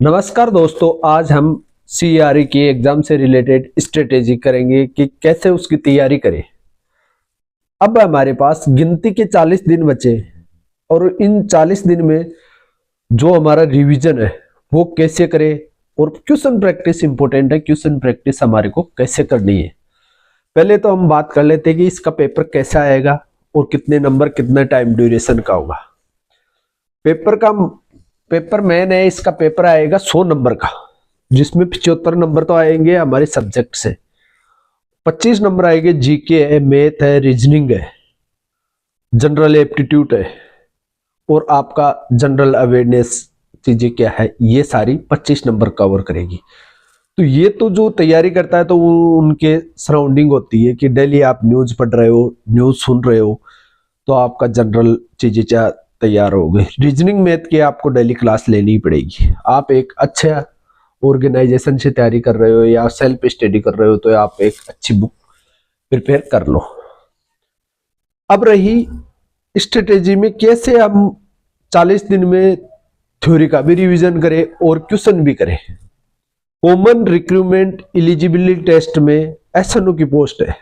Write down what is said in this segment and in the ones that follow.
नमस्कार दोस्तों, आज हम सीआरई की एग्जाम से रिलेटेड स्ट्रेटेजी करेंगे कि कैसे उसकी तैयारी करें। अब हमारे पास गिनती के 40 दिन बचे और इन 40 दिन में जो हमारा रिवीजन है वो कैसे करें और क्वेश्चन प्रैक्टिस इंपॉर्टेंट है। क्वेश्चन प्रैक्टिस हमारे को कैसे करनी है, पहले तो हम बात कर लेते हैं कि इसका पेपर कैसा आएगा और कितने नंबर कितने टाइम ड्यूरेशन का होगा। पेपर मेन है, इसका पेपर आएगा 100 नंबर का, जिसमें 75 नंबर तो आएंगे हमारे सब्जेक्ट से, 25 नंबर आएंगे जीके है, मैथ है, रीजनिंग है, जनरल एप्टीट्यूड है और आपका जनरल अवेयरनेस चीजें क्या है, ये सारी 25 नंबर कवर करेगी। तो ये तो जो तैयारी करता है तो वो उनके सराउंडिंग होती है कि डेली आप न्यूज पढ़ रहे हो, न्यूज सुन रहे हो, तो आपका जनरल चीजें तैयार हो गई। रीजनिंग मैथ की आपको डेली क्लास लेनी ही पड़ेगी। आप एक अच्छा ऑर्गेनाइजेशन से तैयारी कर रहे हो या सेल्फ स्टडी कर रहे हो तो आप एक अच्छी बुक प्रिपेयर कर लो। अब रही स्ट्रेटेजी में कैसे हम 40 दिन में थ्योरी का भी रिवीजन करें और क्वेश्चन भी करें। कॉमन रिक्रूटमेंट एलिजिबिलिटी टेस्ट में एसएनओ की पोस्ट है।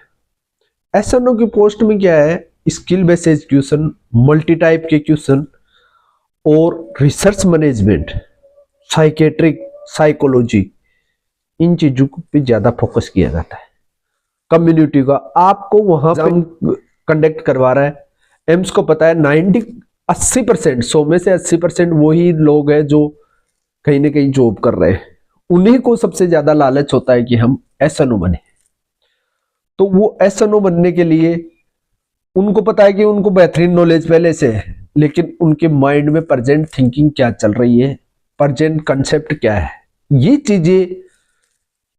एसएनओ की पोस्ट में क्या है, skill based question, multi type के क्वेश्चन और रिसर्च मैनेजमेंट, साइकेट्रिक, साइकोलॉजी, इन चीजों पे ज्यादा फोकस किया जाता है। कम्युनिटी का आपको वहां पे कंडक्ट करवा रहा है। एम्स को पता है 80% 100 में से 80% वही लोग हैं जो कहीं ना कहीं जॉब कर रहे हैं, उन्हीं को सबसे ज्यादा लालच होता है कि हम एसएनओ बने। तो वो एसएनओ बनने के लिए उनको पता है कि उनको बेहतरीन नॉलेज पहले से है, लेकिन उनके माइंड में प्रेजेंट थिंकिंग क्या चल रही है, प्रेजेंट कंसेप्ट क्या है, ये चीजें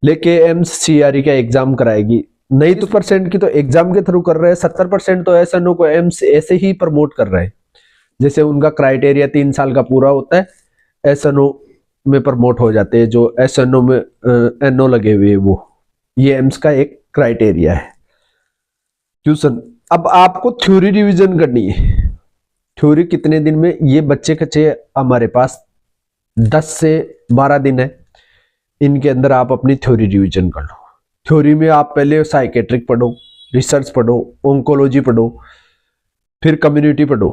लेके एम्स सीआरई का एग्जाम कराएगी। नहीं तो परसेंट की तो एग्जाम के थ्रू कर रहे हैं, 70% तो एसएनओ को एम्स ऐसे ही प्रमोट कर रहे हैं। जैसे उनका क्राइटेरिया 3 साल का पूरा होता है, एसएनओ में प्रमोट हो जाते हैं। जो एसएनओ में एनओ लगे हुए वो, ये एम्स का एक क्राइटेरिया है। क्वेश्चन, अब आपको थ्योरी रिवीजन करनी है। थ्योरी कितने दिन में, ये बच्चे कच्चे हमारे पास 10 से 12 दिन है, इनके अंदर आप अपनी थ्योरी रिवीजन कर लो। थ्योरी में आप पहले साइकेट्रिक पढ़ो, रिसर्च पढ़ो, ओंकोलॉजी पढ़ो, फिर कम्युनिटी पढ़ो,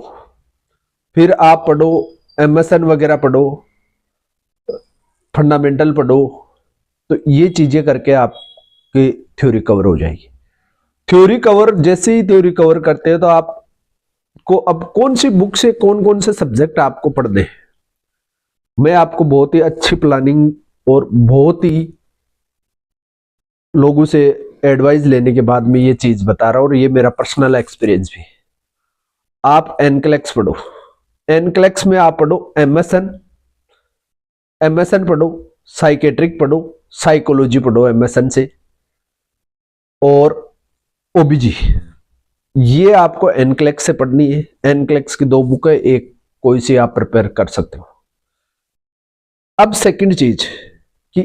फिर आप पढ़ो एमएसएन वगैरह पढ़ो, फंडामेंटल पढ़ो। तो ये चीजें करके आपकी थ्योरी कवर हो जाएगी। थ्योरी कवर, जैसे ही थ्योरी कवर करते हैं तो आपको अब कौन सी बुक से कौन कौन से सब्जेक्ट आपको पढ़ने हैं, मैं आपको बहुत ही अच्छी प्लानिंग और बहुत ही लोगों से एडवाइस लेने के बाद में ये चीज बता रहा हूं और ये मेरा पर्सनल एक्सपीरियंस भी। आप एनक्लेक्स पढ़ो, एनक्लेक्स में आप पढ़ो एमएसएन, एमएसएन पढ़ो, साइकेट्रिक पढ़ो, साइकोलॉजी पढ़ो एमएसएन से, और ओबीजी, ये आपको एनक्लेक्स से पढ़नी है। एनक्लेक्स की 2 बुक है, एक कोई सी आप प्रिपेयर कर सकते हो। अब सेकंड चीज कि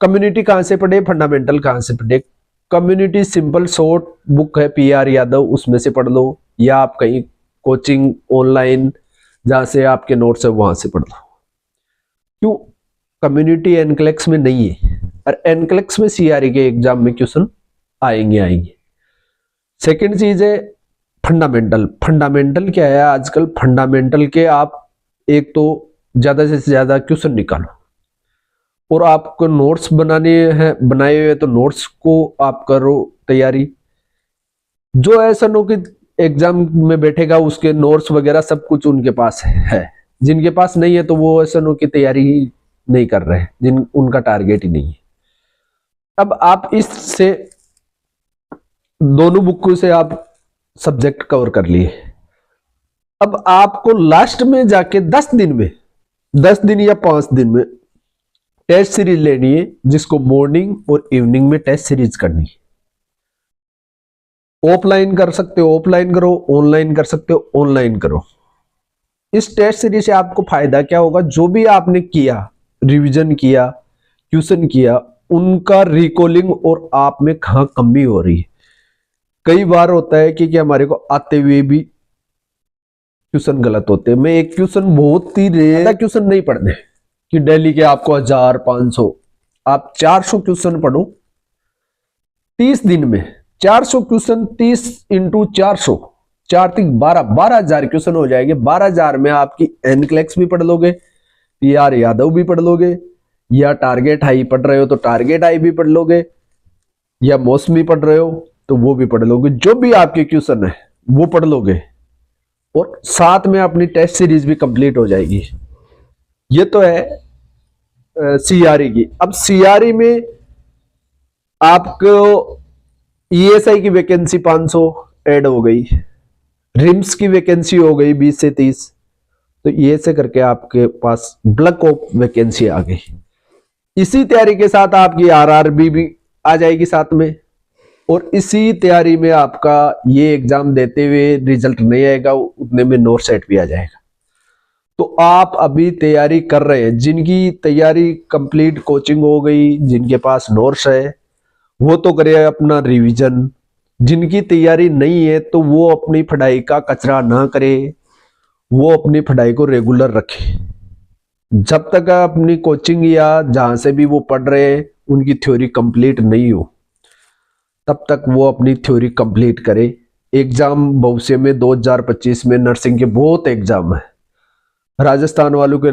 कम्युनिटी कहां से पढ़े, फंडामेंटल कहां से पढ़े। कम्युनिटी सिंपल शॉर्ट बुक है पीआर यादव, उसमें से पढ़ लो, या आप कहीं कोचिंग ऑनलाइन जहां से आपके नोट्स है वहां से पढ़ लो। क्यों, कम्युनिटी एनक्लेक्स में नहीं है और एनक्लेक्स में सीआरई के एग्जाम में क्वेश्चन आएंगे। सेकंड चीज है फंडामेंटल। फंडामेंटल क्या है, आजकल फंडामेंटल के आप एक तो ज्यादा से ज्यादा क्वेश्चन निकालो, और आपको नोट्स बनाने हैं, बनाए हुए तो नोट्स को आप करो तैयारी। जो ऐसा नो कि एग्जाम में बैठेगा उसके नोट्स वगैरह सब कुछ उनके पास है, जिनके पास नहीं है तो वो ऐसा नो की तैयारी ही नहीं कर रहे हैं, जिन उनका टारगेट ही नहीं है। अब आप इससे दोनों बुक से आप सब्जेक्ट कवर कर लिए। अब आपको लास्ट में जाके 10 दिन में, 10 दिन या 5 दिन में टेस्ट सीरीज लेनी है, जिसको मॉर्निंग और इवनिंग में टेस्ट सीरीज करनी है। ऑफलाइन कर सकते हो ऑफलाइन करो, ऑनलाइन कर सकते हो ऑनलाइन करो। इस टेस्ट सीरीज से आपको फायदा क्या होगा, जो भी आपने किया, रिवीजन किया, क्वेश्चन किया, उनका रिकॉलिंग और आप में कहां कमी हो रही है। कई बार होता है कि हमारे को आते हुए भी क्वेश्चन गलत होते हैं। मैं एक क्वेश्चन बहुत ही रेयर क्वेश्चन नहीं पढ़ने, कि दिल्ली के आपको 1500, आप 400 क्वेश्चन पढ़ो 30 दिन में। 400 क्वेश्चन 30 इंटू 400, 4×3 12 क्वेश्चन हो जाएंगे। 12,000 में आपकी एनक्लेक्स भी पढ़ लोगे, PR यादव भी पढ़ लोगे, या टारगेट हाई पढ़ रहे हो तो टारगेट हाई भी पढ़ लोगे, या मौसमी पढ़ रहे हो तो वो भी पढ़ लोगे। जो भी आपके क्वेश्चन है वो पढ़ लोगे, और साथ में अपनी टेस्ट सीरीज भी कंप्लीट हो जाएगी। ये तो है CRE की। अब CRE में आपको ESI की वैकेंसी 500 ऐड हो गई, रिम्स की वैकेंसी हो गई 20 से 30, तो ये से करके आपके पास ब्लॉक ऑफ वैकेंसी आ गई। इसी तैयारी के साथ आपकी RRB भी आ जाएगी साथ में, और इसी तैयारी में आपका ये एग्जाम देते हुए रिजल्ट नहीं आएगा, उतने में नोट सेट भी आ जाएगा। तो आप अभी तैयारी कर रहे हैं, जिनकी तैयारी कंप्लीट कोचिंग हो गई, जिनके पास नोट्स है वो तो करे अपना रिवीजन। जिनकी तैयारी नहीं है तो वो अपनी पढ़ाई का कचरा ना करे, वो अपनी पढ़ाई को रेगुलर रखे। जब तक अपनी कोचिंग या जहां से भी वो पढ़ रहे हैं उनकी थ्योरी कंप्लीट नहीं हो, तब तक वो अपनी थ्योरी कंप्लीट करे। एग्जाम भविष्य में 2025 में नर्सिंग के बहुत एग्जाम है। राजस्थान वालों के